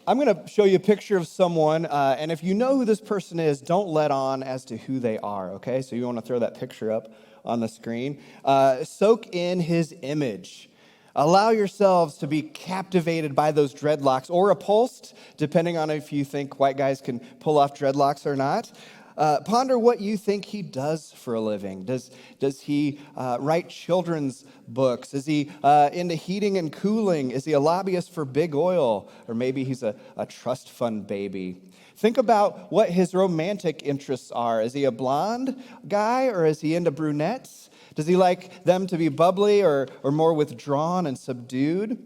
I'm going to show you a picture of someone, and if you know who this person is, don't let on as to who they are, okay? So you want to throw that picture up on the screen. Soak in his image. Allow yourselves to be captivated by those dreadlocks, or repulsed, depending on if you think white guys can pull off dreadlocks or not. Ponder what you think he does for a living. Does he write children's books? Is he into heating and cooling? Is he a lobbyist for big oil? Or maybe he's a trust fund baby. Think about what his romantic interests are. Is he a blonde guy, or is he into brunettes? Does he like them to be bubbly or more withdrawn and subdued?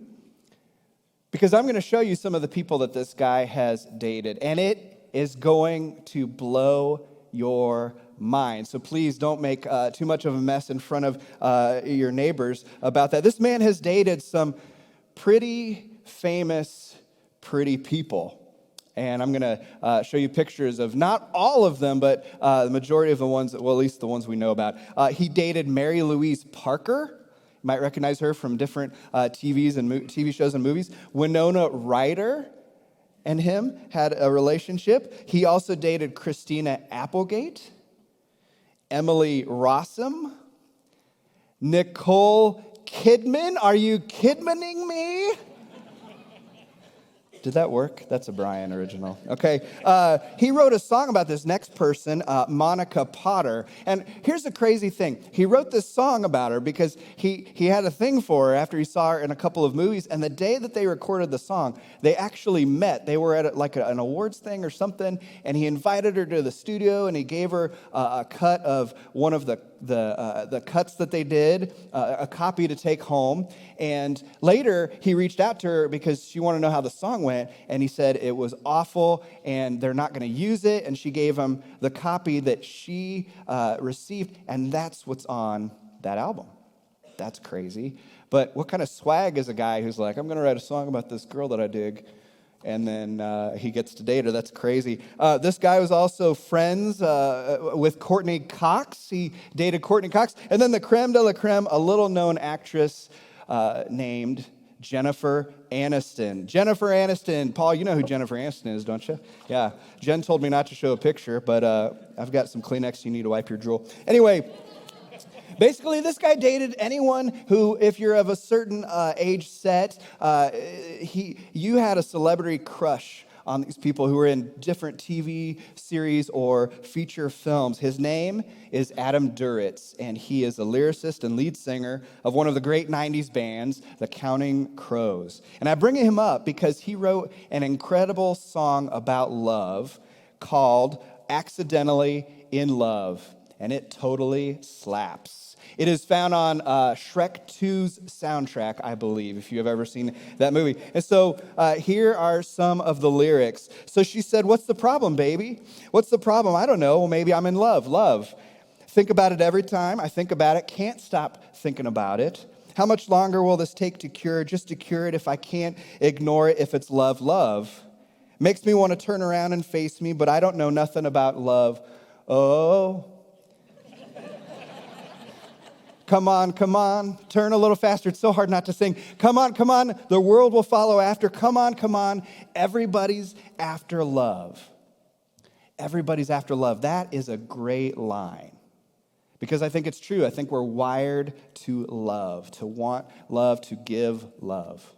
Because I'm going to show you some of the people that this guy has dated, and it is going to blow your mind. So please don't make too much of a mess in front of your neighbors about that. This man has dated some pretty famous, pretty people. And I'm going to show you pictures of not all of them, but the majority of the ones, well, at least the ones we know about. He dated Mary Louise Parker. You might recognize her from different TV shows and movies. Winona Ryder and him had a relationship. He also dated Christina Applegate, Emily Rossum, Nicole Kidman. Are you kidmaning me? Did that work? That's a Brian original. Okay. He wrote a song about this next person, Monica Potter. And here's the crazy thing. He wrote this song about her because he had a thing for her after he saw her in a couple of movies. And the day that they recorded the song, they actually met. They were at an awards thing or something. And he invited her to the studio and he gave her a cut of one of the cuts that they did, a copy to take home. And later, he reached out to her because she wanted to know how the song went, and he said it was awful, and they're not going to use it, and she gave him the copy that she received, and that's what's on that album. That's crazy. But what kind of swag is a guy who's like, I'm going to write a song about this girl that I dig, and then he gets to date her? That's crazy. This guy was also friends with Courtney Cox. He dated Courtney Cox. And then the creme de la creme, a little-known actress named Jennifer Aniston. Jennifer Aniston. Paul, you know who Jennifer Aniston is, don't you? Yeah. Jen told me not to show a picture, but I've got some Kleenex you need to wipe your drool. Anyway, basically, this guy dated anyone who, if you're of a certain age set, you had a celebrity crush on these people who were in different TV series or feature films. His name is Adam Duritz, and he is a lyricist and lead singer of one of the great 90s bands, the Counting Crows. And I bring him up because he wrote an incredible song about love called Accidentally in Love, and it totally slaps. It is found on Shrek 2's soundtrack, I believe, if you have ever seen that movie. And so here are some of the lyrics. So she said, "What's the problem, baby? What's the problem? I don't know. Well, maybe I'm in love. Love. Think about it every time I think about it. Can't stop thinking about it. How much longer will this take to cure? Just to cure it if I can't ignore it, if it's love, love. Makes me want to turn around and face me, but I don't know nothing about love. Oh. Come on, turn a little faster. It's so hard not to sing. Come on, the world will follow after. Come on, everybody's after love. Everybody's after love. That is a great line because I think it's true. I think we're wired to love, to want love, to give love.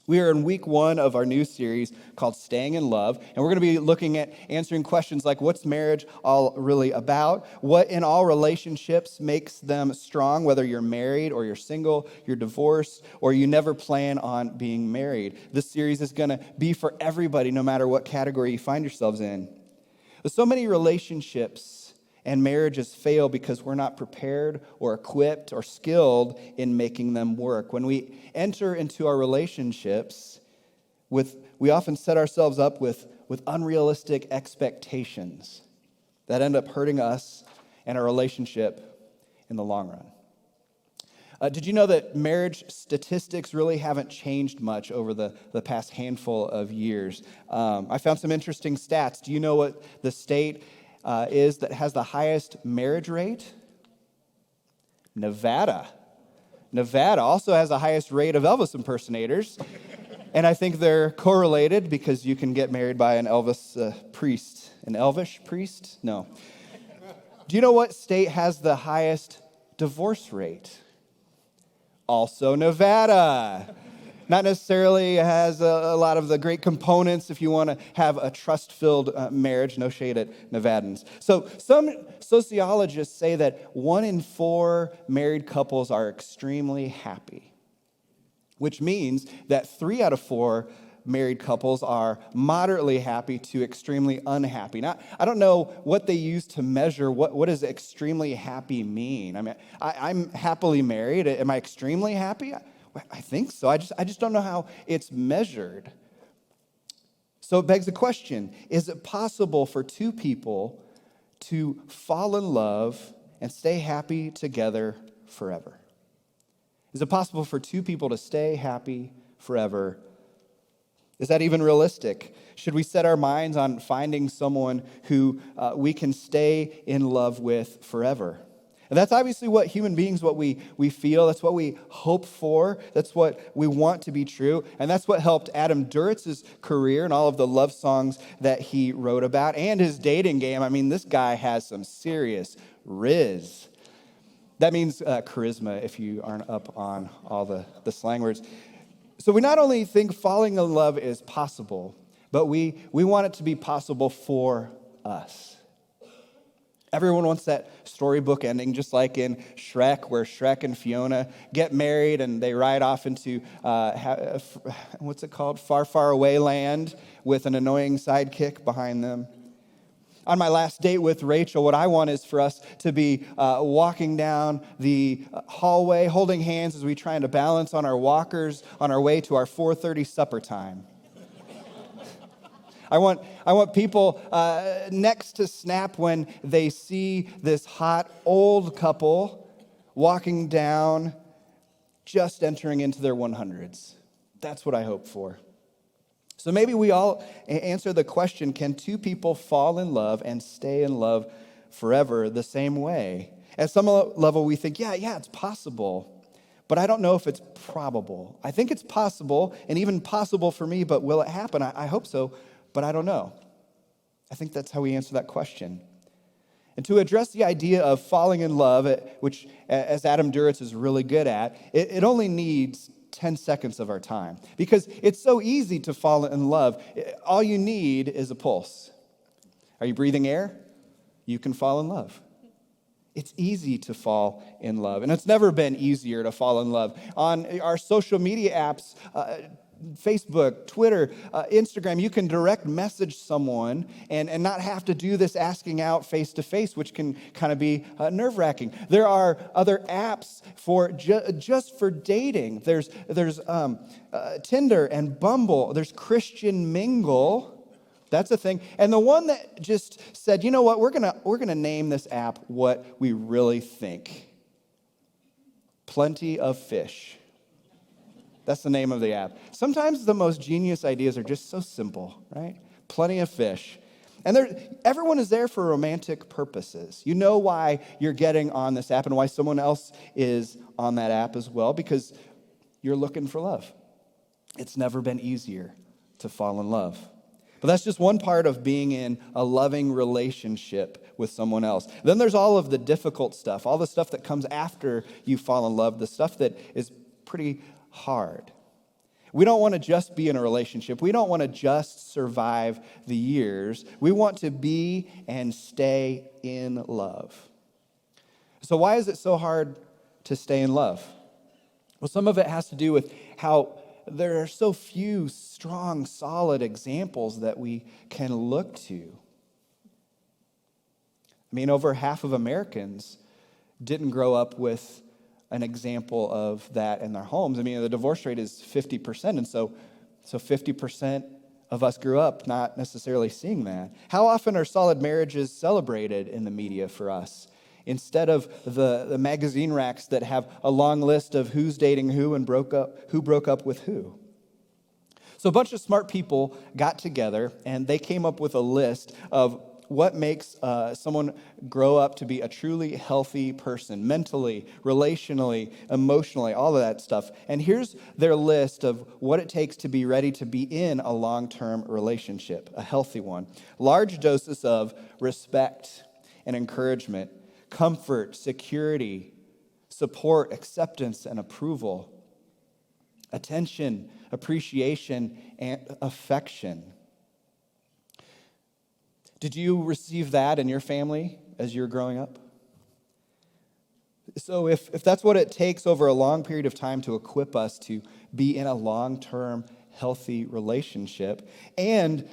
We are in week 1 of our new series called Staying in Love, and we're going to be looking at answering questions like, what's marriage all really about? What in all relationships makes them strong, whether you're married or you're single, you're divorced, or you never plan on being married? This series is going to be for everybody, no matter what category you find yourselves in. But so many relationships and marriages fail because we're not prepared or equipped or skilled in making them work. When we enter into our relationships, we often set ourselves up with unrealistic expectations that end up hurting us and our relationship in the long run. Did you know that marriage statistics really haven't changed much over the past handful of years? I found some interesting stats. Do you know what the state is that has the highest marriage rate? Nevada. Nevada also has the highest rate of Elvis impersonators. And I think they're correlated because you can get married by an Elvis priest. An Elvish priest? No. Do you know what state has the highest divorce rate? Also Nevada. Not necessarily has a lot of the great components if you want to have a trust-filled marriage. No shade at Nevadans. So some sociologists say that 1 in 4 married couples are extremely happy, which means that 3 out of 4 married couples are moderately happy to extremely unhappy. Now, I don't know what they use to measure what does extremely happy mean. I mean, I'm happily married. Am I extremely happy? I think so. I just don't know how it's measured. So it begs the question, is it possible for 2 people to fall in love and stay happy together forever? Is it possible for 2 people to stay happy forever? Is that even realistic? Should we set our minds on finding someone who we can stay in love with forever? And that's obviously what human beings, what we feel. That's what we hope for. That's what we want to be true. And that's what helped Adam Duritz's career and all of the love songs that he wrote about and his dating game. I mean, this guy has some serious riz. That means charisma if you aren't up on all the slang words. So we not only think falling in love is possible, but we want it to be possible for us. Everyone wants that storybook ending, just like in Shrek, where Shrek and Fiona get married and they ride off into, what's it called? Far, far away land with an annoying sidekick behind them. On my last date with Rachel, what I want is for us to be walking down the hallway, holding hands as we try to balance on our walkers on our way to our 4:30 supper time. I want people next to snap when they see this hot old couple walking down, just entering into their 100s. That's what I hope for. So maybe we all answer the question, can 2 people fall in love and stay in love forever the same way? At some level, we think, yeah, it's possible, but I don't know if it's probable. I think it's possible, and even possible for me, but will it happen? I hope so, but I don't know. I think that's how we answer that question. And to address the idea of falling in love, which, as Adam Duritz is really good at, it only needs 10 seconds of our time, because it's so easy to fall in love. All you need is a pulse. Are you breathing air? You can fall in love. It's easy to fall in love, and it's never been easier to fall in love. On our social media apps, Facebook, Twitter, Instagram, you can direct message someone and not have to do this asking out face-to-face, which can kind of be nerve-wracking. There are other apps for just for dating. There's Tinder and Bumble. There's Christian Mingle. That's a thing. And the one that just said, you know what, we're gonna name this app what we really think. Plenty of Fish. That's the name of the app. Sometimes the most genius ideas are just so simple, right? Plenty of Fish. And everyone is there for romantic purposes. You know why you're getting on this app and why someone else is on that app as well, because you're looking for love. It's never been easier to fall in love. But that's just one part of being in a loving relationship with someone else. Then there's all of the difficult stuff, all the stuff that comes after you fall in love, the stuff that is pretty hard. We don't want to just be in a relationship. We don't want to just survive the years. We want to be and stay in love. So why is it so hard to stay in love? Well, some of it has to do with how there are so few strong, solid examples that we can look to. I mean, over half of Americans didn't grow up with an example of that in their homes. I mean, the divorce rate is 50%, and so 50% of us grew up not necessarily seeing that. How often are solid marriages celebrated in the media for us, instead of the magazine racks that have a long list of who's dating who and who broke up with who? So a bunch of smart people got together, and they came up with a list of what makes someone grow up to be a truly healthy person, mentally, relationally, emotionally, all of that stuff. And here's their list of what it takes to be ready to be in a long-term relationship, a healthy one. Large doses of respect and encouragement, comfort, security, support, acceptance, and approval, attention, appreciation, and affection. Did you receive that in your family as you're growing up? So if that's what it takes over a long period of time to equip us to be in a long-term, healthy relationship, and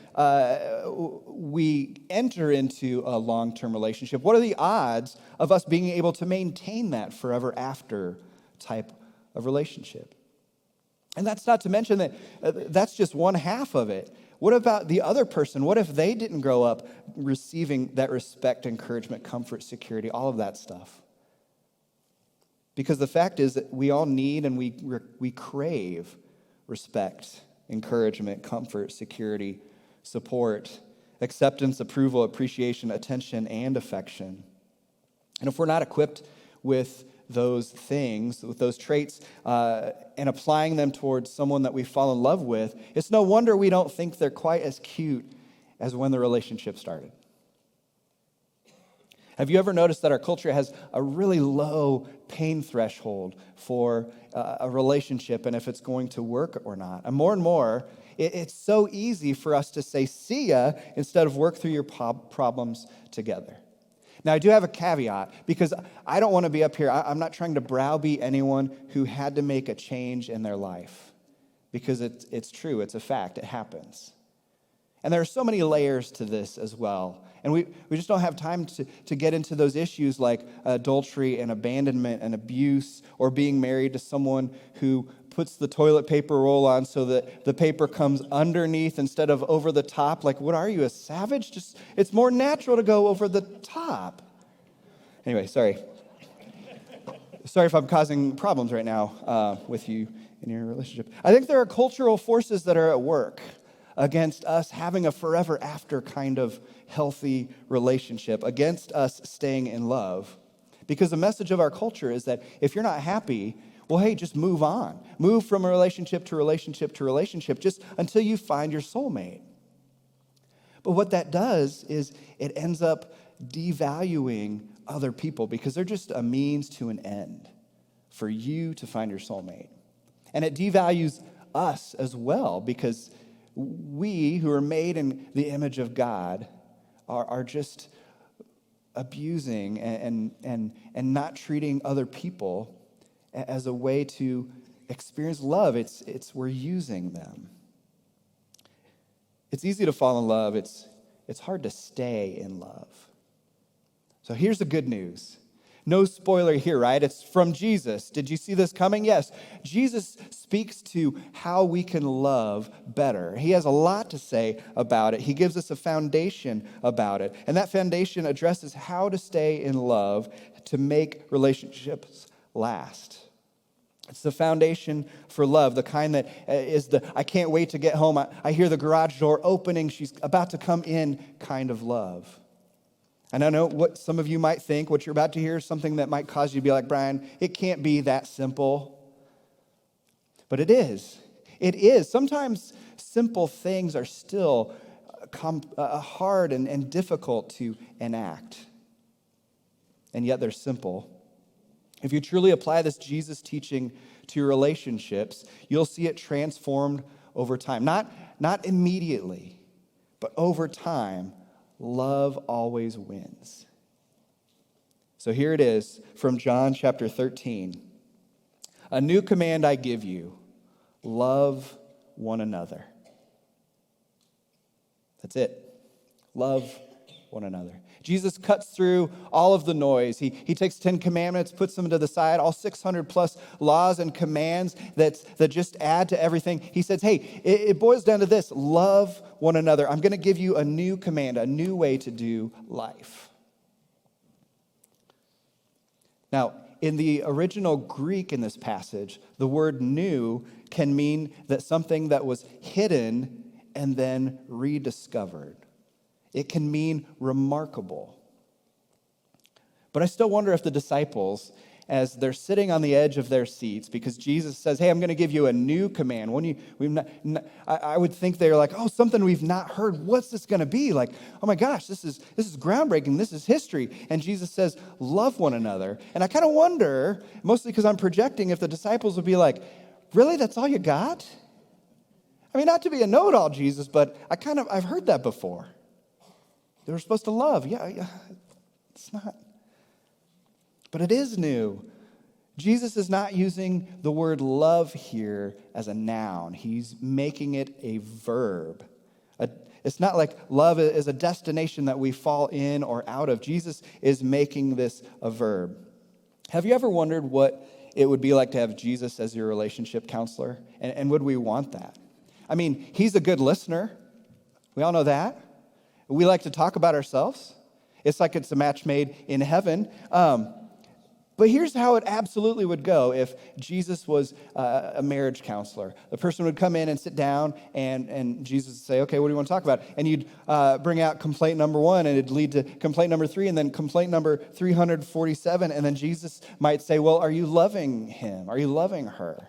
we enter into a long-term relationship, what are the odds of us being able to maintain that forever after type of relationship? And that's not to mention that that's just one half of it. What about the other person? What if they didn't grow up receiving that respect, encouragement, comfort, security, all of that stuff? Because the fact is that we all need and we crave respect, encouragement, comfort, security, support, acceptance, approval, appreciation, attention, and affection. And if we're not equipped with those things, with those traits, and applying them towards someone that we fall in love with, it's no wonder we don't think they're quite as cute as when the relationship started. Have you ever noticed that our culture has a really low pain threshold for a relationship and if it's going to work or not? And more, it's so easy for us to say, see ya, instead of work through your problems together. Now, I do have a caveat, because I don't want to be up here. I'm not trying to browbeat anyone who had to make a change in their life, because it's true. It's a fact. It happens. And there are so many layers to this as well. And we just don't have time to get into those issues like adultery and abandonment and abuse, or being married to someone who puts the toilet paper roll on so that the paper comes underneath instead of over the top. Like, what are you, a savage? It's more natural to go over the top. Anyway, sorry. Sorry if I'm causing problems right now with you in your relationship. I think there are cultural forces that are at work against us having a forever after kind of healthy relationship, against us staying in love. Because the message of our culture is that if you're not happy, well, hey, just move on. Move from a relationship to relationship to relationship, just until you find your soulmate. But what that does is it ends up devaluing other people, because they're just a means to an end for you to find your soulmate. And it devalues us as well, because we who are made in the image of God are just abusing and not treating other people as a way to experience love. It's we're using them. It's easy to fall in love. It's hard to stay in love. So here's the good news. No spoiler here, right? It's from Jesus. Did you see this coming? Yes. Jesus speaks to how we can love better. He has a lot to say about it. He gives us a foundation about it. And that foundation addresses how to stay in love to make relationships last. It's the foundation for love, the kind that is I can't wait to get home. I hear the garage door opening. She's about to come in kind of love. And I know what some of you might think, what you're about to hear is something that might cause you to be like, Brian, it can't be that simple. But it is. It is. Sometimes simple things are still hard and difficult to enact. And yet they're simple. If you truly apply this Jesus teaching to your relationships, you'll see it transformed over time. Not immediately, but over time. Love always wins. So here it is from John chapter 13. A new command I give you, love one another. That's it. Love one another. Jesus cuts through all of the noise. He takes 10 commandments, puts them to the side, all 600 plus laws and commands that just add to everything. He says, hey, it boils down to this: love one another. I'm going to give you a new command, a new way to do life. Now, in the original Greek in this passage, the word new can mean that something that was hidden and then rediscovered. It can mean remarkable. But I still wonder if the disciples, as they're sitting on the edge of their seats, because Jesus says, hey, I'm going to give you a new command. I would think they're like, oh, something we've not heard. What's this going to be? Like, oh my gosh, this is groundbreaking. This is history. And Jesus says, love one another. And I kind of wonder, mostly because I'm projecting, if the disciples would be like, really, that's all you got? I mean, not to be a know-it-all, Jesus, but I've heard that before. They were supposed to love. Yeah, it's not. But it is new. Jesus is not using the word love here as a noun. He's making it a verb. It's not like love is a destination that we fall in or out of. Jesus is making this a verb. Have you ever wondered what it would be like to have Jesus as your relationship counselor? And would we want that? I mean, he's a good listener. We all know that. We like to talk about ourselves. It's like it's a match made in heaven. But here's how it absolutely would go if Jesus was a marriage counselor. The person would come in and sit down, and Jesus would say, okay, what do you want to talk about? And you'd bring out complaint number 1, and it'd lead to complaint number 3, and then complaint number 347. And then Jesus might say, well, are you loving him? Are you loving her?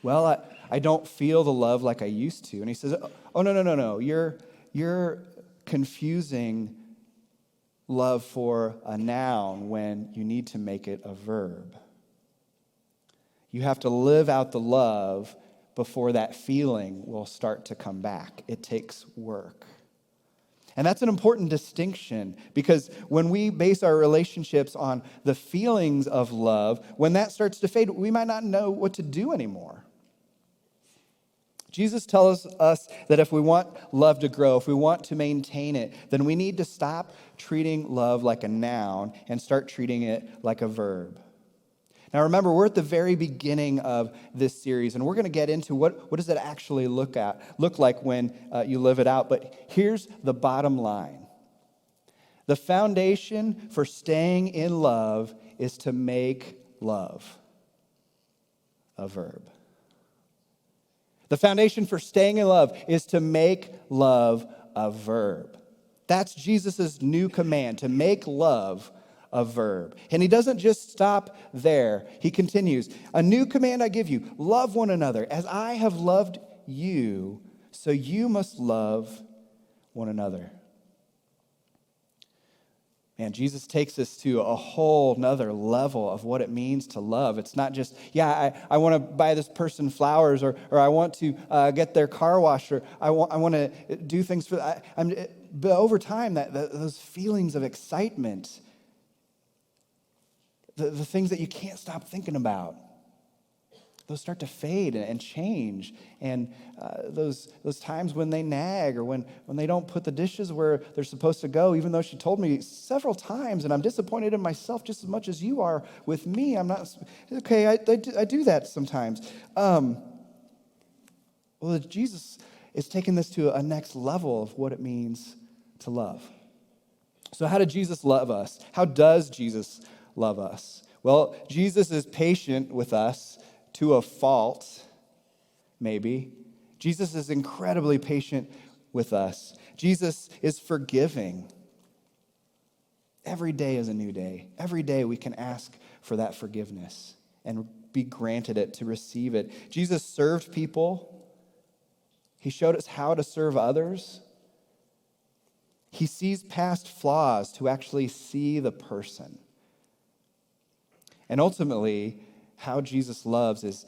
Well, I don't feel the love like I used to. And he says, oh, no. You're confusing love for a noun when you need to make it a verb. You have to live out the love before that feeling will start to come back. It takes work. And that's an important distinction, because when we base our relationships on the feelings of love, when that starts to fade, we might not know what to do anymore. Jesus tells us that if we want love to grow, if we want to maintain it, then we need to stop treating love like a noun and start treating it like a verb. Now remember, we're at the very beginning of this series, and we're going to get into what does it actually look like when you live it out. But here's the bottom line. The foundation for staying in love is to make love a verb. The foundation for staying in love is to make love a verb. That's Jesus' new command, to make love a verb. And he doesn't just stop there. He continues, a new command I give you, love one another. As I have loved you, so you must love one another. Man, Jesus takes us to a whole nother level of what it means to love. It's not just, I want to buy this person flowers, or I want to get their car washed, or I want to do things for that. But over time, those feelings of excitement, the things that you can't stop thinking about, those start to fade and change. And those times when they nag, or when they don't put the dishes where they're supposed to go, even though she told me several times, and I'm disappointed in myself just as much as you are with me. I'm not, okay, I do that sometimes. Well, Jesus is taking this to a next level of what it means to love. So how did Jesus love us? How does Jesus love us? Well, Jesus is patient with us to a fault, maybe. Jesus is incredibly patient with us. Jesus is forgiving. Every day is a new day. Every day we can ask for that forgiveness and be granted it, to receive it. Jesus served people. He showed us how to serve others. He sees past flaws to actually see the person. And ultimately, how Jesus loves is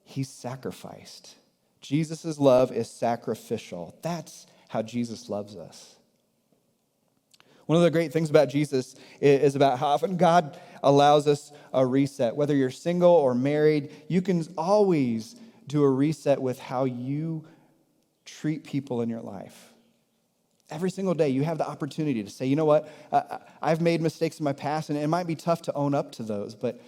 he's sacrificed. Jesus' love is sacrificial. That's how Jesus loves us. One of the great things about Jesus is about how often God allows us a reset. Whether you're single or married, you can always do a reset with how you treat people in your life. Every single day, you have the opportunity to say, you know what, I've made mistakes in my past, and it might be tough to own up to those, but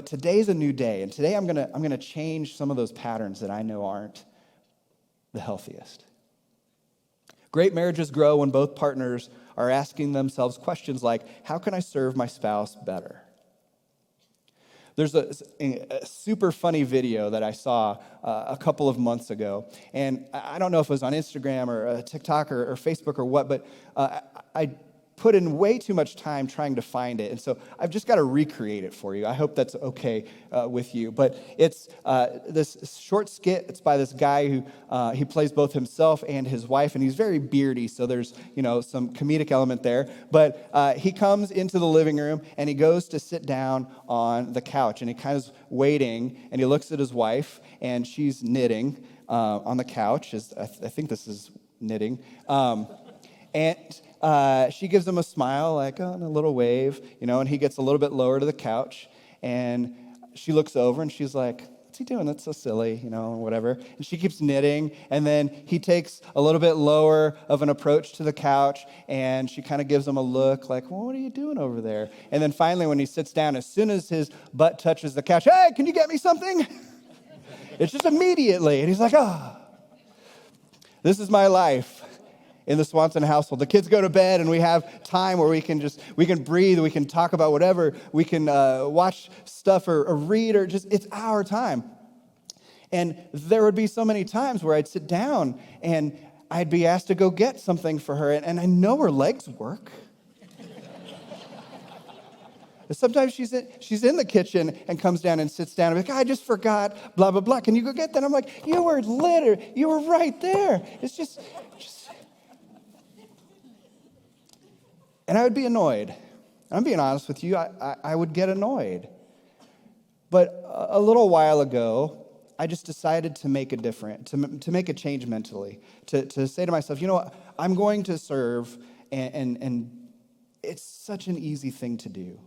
today's a new day, and today I'm gonna change some of those patterns that I know aren't the healthiest. Great marriages grow when both partners are asking themselves questions like, how can I serve my spouse better? There's a super funny video that I saw a couple of months ago, and I don't know if it was on Instagram or TikTok or Facebook or what, but I put in way too much time trying to find it, and so I've just got to recreate it for you. I hope that's okay with you. But it's this short skit. It's by this guy who he plays both himself and his wife, and he's very beardy, so there's some comedic element there. But he comes into the living room and he goes to sit down on the couch, and he kind of is waiting, and he looks at his wife, and she's knitting on the couch. I think this is knitting, and she gives him a smile, like, oh, and a little wave, and he gets a little bit lower to the couch, and she looks over, and she's like, what's he doing? That's so silly, whatever. And she keeps knitting, and then he takes a little bit lower of an approach to the couch, and she kind of gives him a look, like, well, what are you doing over there? And then finally, when he sits down, as soon as his butt touches the couch, hey, can you get me something? It's just immediately, and he's like, oh, this is my life. In the Swanson household, the kids go to bed, and we have time where we can breathe, we can talk about whatever, we can watch stuff or read, or it's our time. And there would be so many times where I'd sit down and I'd be asked to go get something for her, and I know her legs work. Sometimes she's in the kitchen and comes down and sits down and be like, I just forgot, blah, blah, blah. Can you go get that? I'm like, you were right there. It's just. And I would be annoyed. I'm being honest with you, I would get annoyed. But a little while ago, I just decided to make to make a change mentally, to say to myself, you know what, I'm going to serve, and it's such an easy thing to do.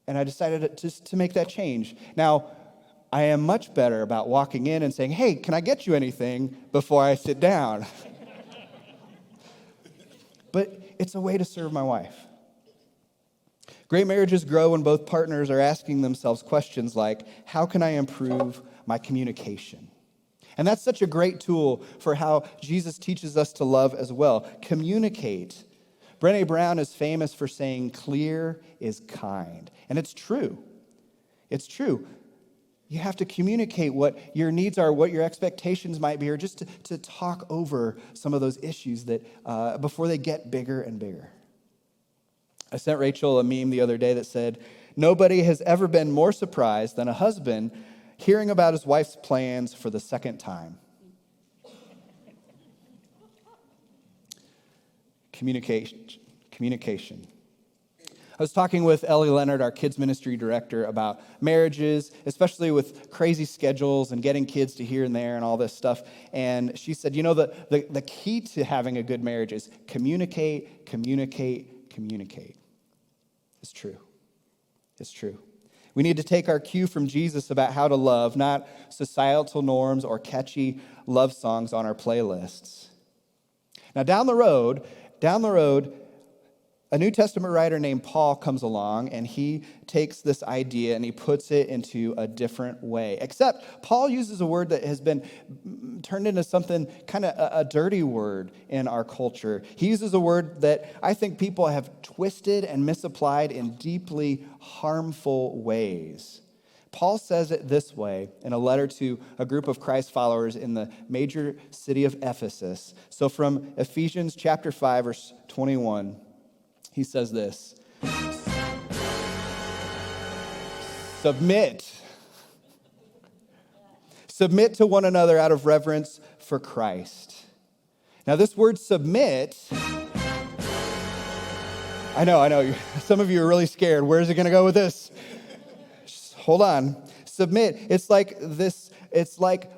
And I decided to make that change. Now, I am much better about walking in and saying, hey, can I get you anything before I sit down? But it's a way to serve my wife. Great marriages grow when both partners are asking themselves questions like, how can I improve my communication? And that's such a great tool for how Jesus teaches us to love as well. Communicate. Brené Brown is famous for saying, clear is kind. And it's true. It's true. You have to communicate what your needs are, what your expectations might be, or just to talk over some of those issues that before they get bigger and bigger. I sent Rachel a meme the other day that said, nobody has ever been more surprised than a husband hearing about his wife's plans for the second time. Communication. I was talking with Ellie Leonard, our kids ministry director, about marriages, especially with crazy schedules and getting kids to here and there and all this stuff. And she said, the key to having a good marriage is communicate. It's true. It's true. We need to take our cue from Jesus about how to love, not societal norms or catchy love songs on our playlists. Now, down the road, a New Testament writer named Paul comes along, and he takes this idea and he puts it into a different way. Except Paul uses a word that has been turned into something kind of a dirty word in our culture. He uses a word that I think people have twisted and misapplied in deeply harmful ways. Paul says it this way in a letter to a group of Christ followers in the major city of Ephesus. So from Ephesians chapter 5, verse 21, he says this: Submit to one another out of reverence for Christ. Now, this word submit, I know, some of you are really scared. Where is it going to go with this? Just hold on. Submit, it's like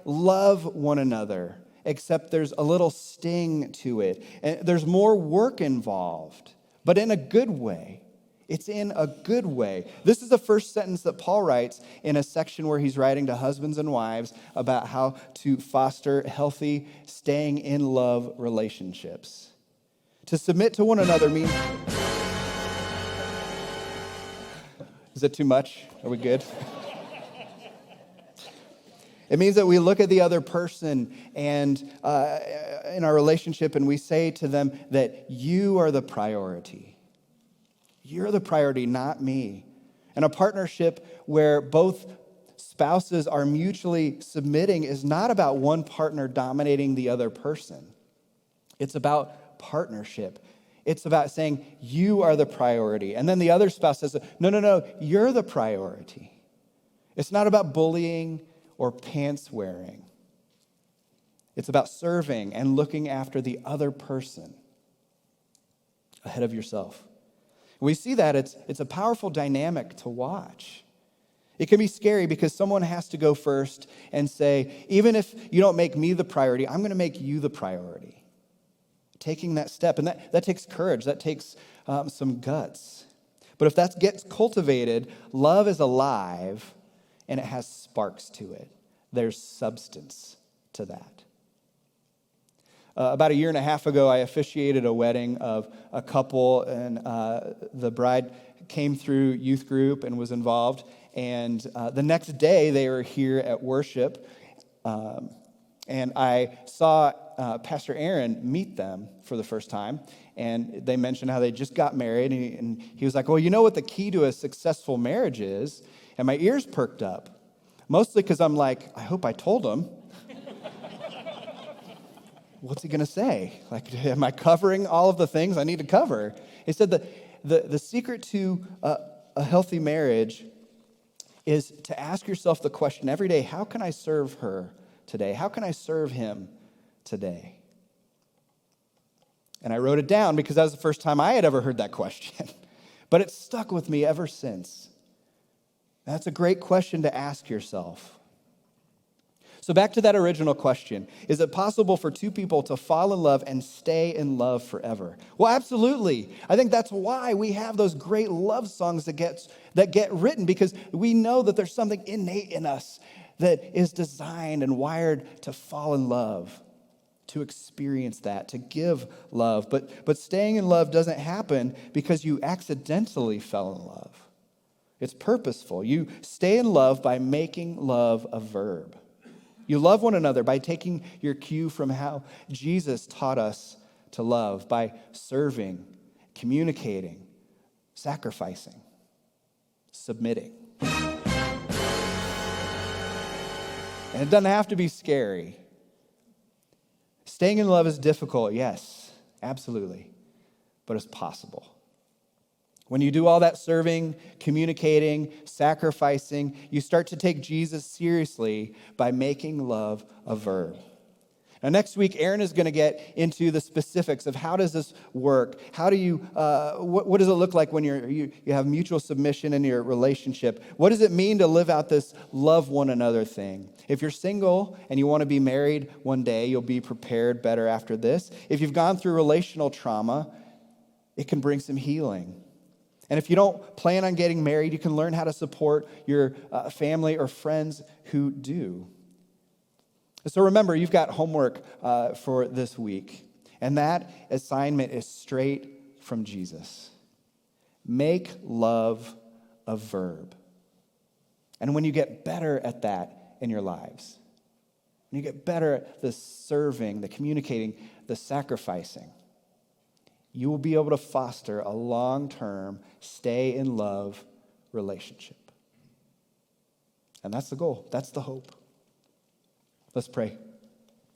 love one another, except there's a little sting to it. And there's more work involved, but in a good way. It's in a good way. This is the first sentence that Paul writes in a section where he's writing to husbands and wives about how to foster healthy, staying in love relationships. To submit to one another means... Is it too much? Are we good? It means that we look at the other person and in our relationship, and we say to them that you are the priority. You're the priority, not me. And a partnership where both spouses are mutually submitting is not about one partner dominating the other person. It's about partnership. It's about saying, you are the priority. And then the other spouse says, no, you're the priority. It's not about bullying or pants wearing. It's about serving and looking after the other person ahead of yourself. We see that it's a powerful dynamic to watch. It can be scary because someone has to go first and say, even if you don't make me the priority, I'm going to make you the priority. Taking that step, and that takes courage, that takes some guts. But if that gets cultivated, love is alive and it has sparks to it. There's substance to that. About a year and a half ago, I officiated a wedding of a couple, and the bride came through youth group and was involved. And the next day, they were here at worship, and I saw Pastor Aaron meet them for the first time, and they mentioned how they just got married, and he was like, well, you know what the key to a successful marriage is? And my ears perked up, mostly because I'm like, I hope I told him. What's he going to say? Like, am I covering all of the things I need to cover? He said the secret to a healthy marriage is to ask yourself the question every day, how can I serve her today? How can I serve him today? And I wrote it down because that was the first time I had ever heard that question. But it stuck with me ever since. That's a great question to ask yourself. So back to that original question, is it possible for two people to fall in love and stay in love forever? Well, absolutely. I think that's why we have those great love songs that get written, because we know that there's something innate in us that is designed and wired to fall in love, to experience that, to give love. But staying in love doesn't happen because you accidentally fell in love. It's purposeful. You stay in love by making love a verb. You love one another by taking your cue from how Jesus taught us to love, by serving, communicating, sacrificing, submitting. And it doesn't have to be scary. Staying in love is difficult, yes, absolutely, but it's possible. When you do all that serving, communicating, sacrificing, you start to take Jesus seriously by making love a verb. Now, next week, Aaron is going to get into the specifics of how does this work? How do you, what does it look like when you have mutual submission in your relationship? What does it mean to live out this love one another thing? If you're single and you want to be married one day, you'll be prepared better after this. If you've gone through relational trauma, it can bring some healing. And if you don't plan on getting married, you can learn how to support your family or friends who do. So remember, you've got homework for this week. And that assignment is straight from Jesus. Make love a verb. And when you get better at that in your lives, when you get better at the serving, the communicating, the sacrificing, you will be able to foster a long-term, stay-in-love relationship. And that's the goal. That's the hope. Let's pray.